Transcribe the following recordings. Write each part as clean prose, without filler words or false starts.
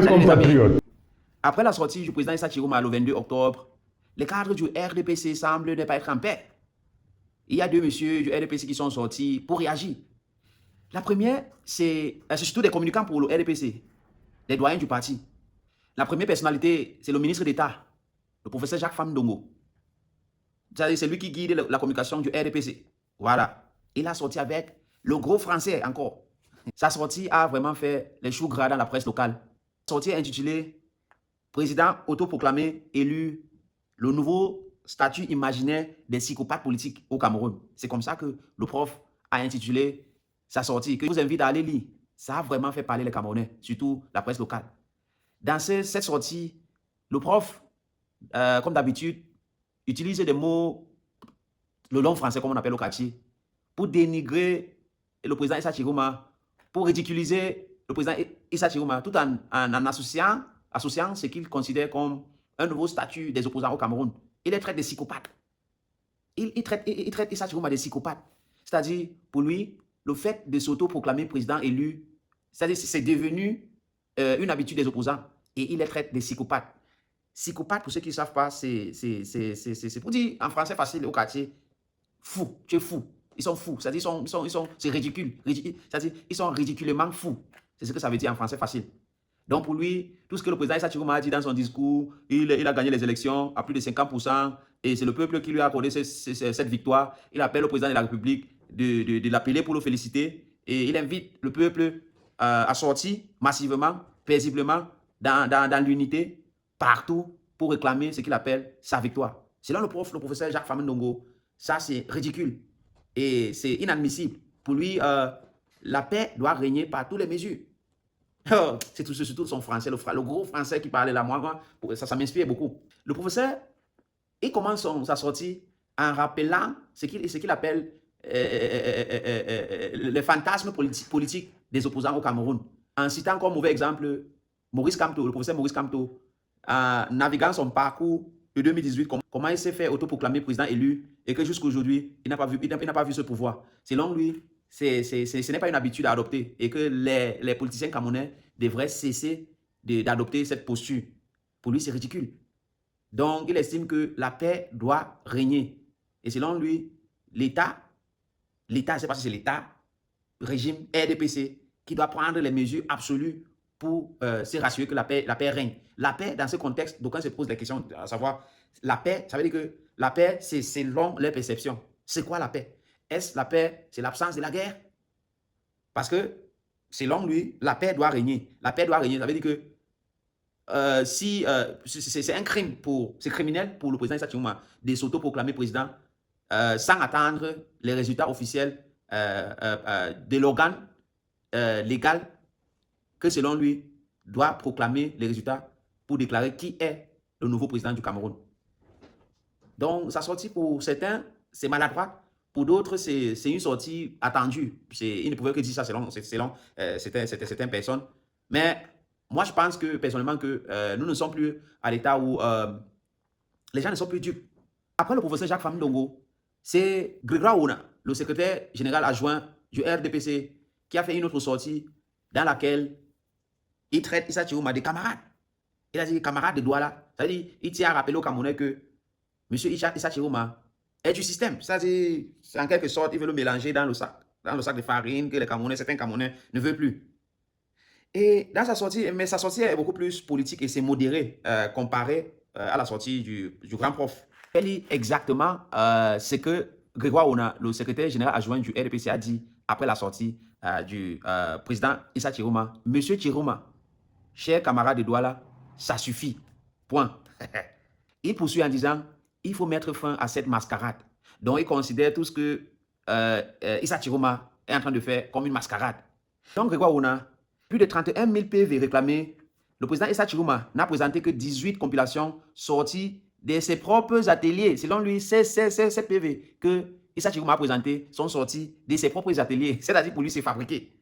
Salut les amis. compatriotes. Après la sortie du président Issa Chiroma le 22 octobre, les cadres du RDPC semblent ne pas être en paix. Il y a deux messieurs du RDPC qui sont sortis pour réagir. La première, c'est surtout des communicants pour le RDPC, des doyens du parti. La première personnalité, c'est le ministre d'État, le professeur Jacques Famdongo. C'est lui qui guide la communication du RDPC. Voilà. Il a sorti avec le gros français encore. Sa sortie a vraiment fait les choux gras dans la presse locale. Sa sortie est intitulée Président autoproclamé élu, le nouveau statut imaginaire des psychopathes politiques au Cameroun. C'est comme ça que le prof a intitulé sa sortie, que je vous invite à aller lire. Ça a vraiment fait parler les Camerounais, surtout la presse locale. Dans cette sortie, le prof, comme d'habitude, utilise des mots, le long français comme on appelle au quartier, pour dénigrer le président Issa Chiroma, pour ridiculiser le président Issa Chiroma, tout en associant ce qu'il considère comme un nouveau statut des opposants au Cameroun. Il les traite de psychopathes. Il traite Issa Chiroma de psychopathe. C'est-à-dire, pour lui, le fait de s'auto-proclamer président élu, c'est-à-dire c'est devenu une habitude des opposants. Et il les traite de psychopathes. Psychopathe, pour ceux qui ne savent pas, c'est pour dire en français facile au quartier, fou, tu es fou. Ils sont fous, c'est-à-dire c'est ridicule. C'est-à-dire ils sont ridiculement fous. C'est ce que ça veut dire en français facile. Donc pour lui, tout ce que le président Issa Chiroma a dit dans son discours, il a gagné les élections à plus de 50%, et c'est le peuple qui lui a accordé cette victoire. Il appelle le président de la République de l'appeler pour le féliciter, et il invite le peuple à sortir massivement, paisiblement, dans l'unité, partout, pour réclamer ce qu'il appelle sa victoire. Selon le professeur Jacques Famdongo, ça c'est ridicule, et c'est inadmissible. Pour lui, la paix doit régner par toutes les mesures. C'est surtout son français, le gros français qui parlait là, moi ça m'inspire beaucoup. Le professeur, il commence sa sortie en rappelant ce qu'il appelle les fantasmes politiques des opposants au Cameroun, en citant comme mauvais exemple Maurice Kamto, le professeur Maurice Kamto, en naviguant son parcours de 2018, comment il s'est fait autoproclamer président élu et que jusqu'à aujourd'hui, il n'a pas vu ce pouvoir. Selon lui, ce n'est pas une habitude à adopter et que les politiciens camerounais devraient cesser d'adopter cette posture. Pour lui, c'est ridicule. Donc, il estime que la paix doit régner. Et selon lui, l'État, je ne sais pas si c'est l'État, régime RDPC, qui doit prendre les mesures absolues pour se rassurer que la paix règne. La paix, dans ce contexte, d'aucuns se posent la question, à savoir, la paix, ça veut dire que la paix, c'est selon leur perception. C'est quoi la paix? Est-ce la paix, c'est l'absence de la guerre? Parce que, selon lui, la paix doit régner. La paix doit régner, ça veut dire que c'est un crime c'est criminel pour le président Issa Chiroma de s'autoproclamer président sans attendre les résultats officiels de l'organe légal que, selon lui, doit proclamer les résultats pour déclarer qui est le nouveau président du Cameroun. Donc, sa sortie, pour certains, c'est maladroit. Pour d'autres, c'est une sortie attendue. Ils ne pouvaient que dire ça selon certaines personnes. Mais moi, je pense que, personnellement, que nous ne sommes plus à l'état où les gens ne sont plus dupes. Après le professeur Jacques Famdongo, c'est Grégoire Ona, le secrétaire général adjoint du RDPC, qui a fait une autre sortie dans laquelle il traite Issa Chiroma des camarades. Il a dit camarades de Douala. C'est-à-dire, il tient à rappeler aux Camerounais que M. Issa Chiroma est du système. C'est-à-dire, en quelque sorte, il veut le mélanger dans le sac de farine que les Camerounais, certains Camerounais ne veulent plus. Et dans sa sortie, mais sa sortie est beaucoup plus politique et c'est modéré comparé à la sortie du grand prof. Elle lit exactement ce que Grégoire Ona, le secrétaire général adjoint du RDPC, a dit après la sortie du président Issa Chiroma. Monsieur Chiroma, chers camarades de Douala, ça suffit. Point. Il poursuit en disant, il faut mettre fin à cette mascarade. Donc, il considère tout ce que Issa Chiroma est en train de faire comme une mascarade. Donc, Grégoire Ona, plus de 31 000 PV réclamés, le président Issa Chiroma n'a présenté que 18 compilations sorties de ses propres ateliers. Selon lui, ces PV que Issa Chiroma a présentés sont sortis de ses propres ateliers. C'est-à-dire, pour lui, c'est fabriqué.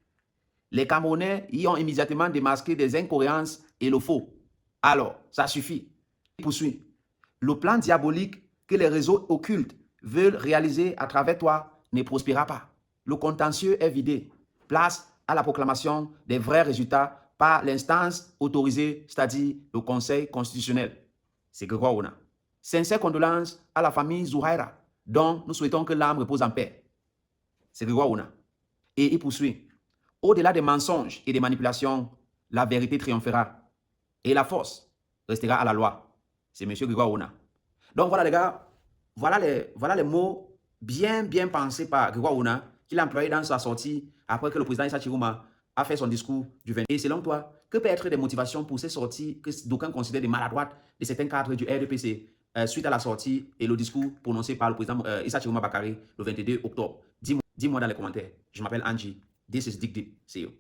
Les Camerounais y ont immédiatement démasqué des incohérences et le faux. Alors, ça suffit. Il poursuit. Le plan diabolique que les réseaux occultes veulent réaliser à travers toi ne prospérera pas. Le contentieux est vidé. Place à la proclamation des vrais résultats par l'instance autorisée, c'est-à-dire le Conseil constitutionnel. C'est Grégoire Ouna. Sincères condoléances à la famille Zouhaïra, dont nous souhaitons que l'âme repose en paix. C'est Grégoire Ouna. Et il poursuit. Au-delà des mensonges et des manipulations, la vérité triomphera. Et la force restera à la loi. C'est M. Grégoire Ouna. Donc voilà les gars, voilà les mots bien pensés par Grégoire Ouna qu'il a employé dans sa sortie après que le président Issa Chirouma a fait son discours du 20. Et selon toi, que peut être des motivations pour ces sorties que d'aucuns considèrent des maladroites de certains cadres du RDPC suite à la sortie et le discours prononcé par le président Issa Chirouma Bakary le 22 octobre? Dis-moi dans les commentaires. Je m'appelle Angie. This is Dig Deep. See you.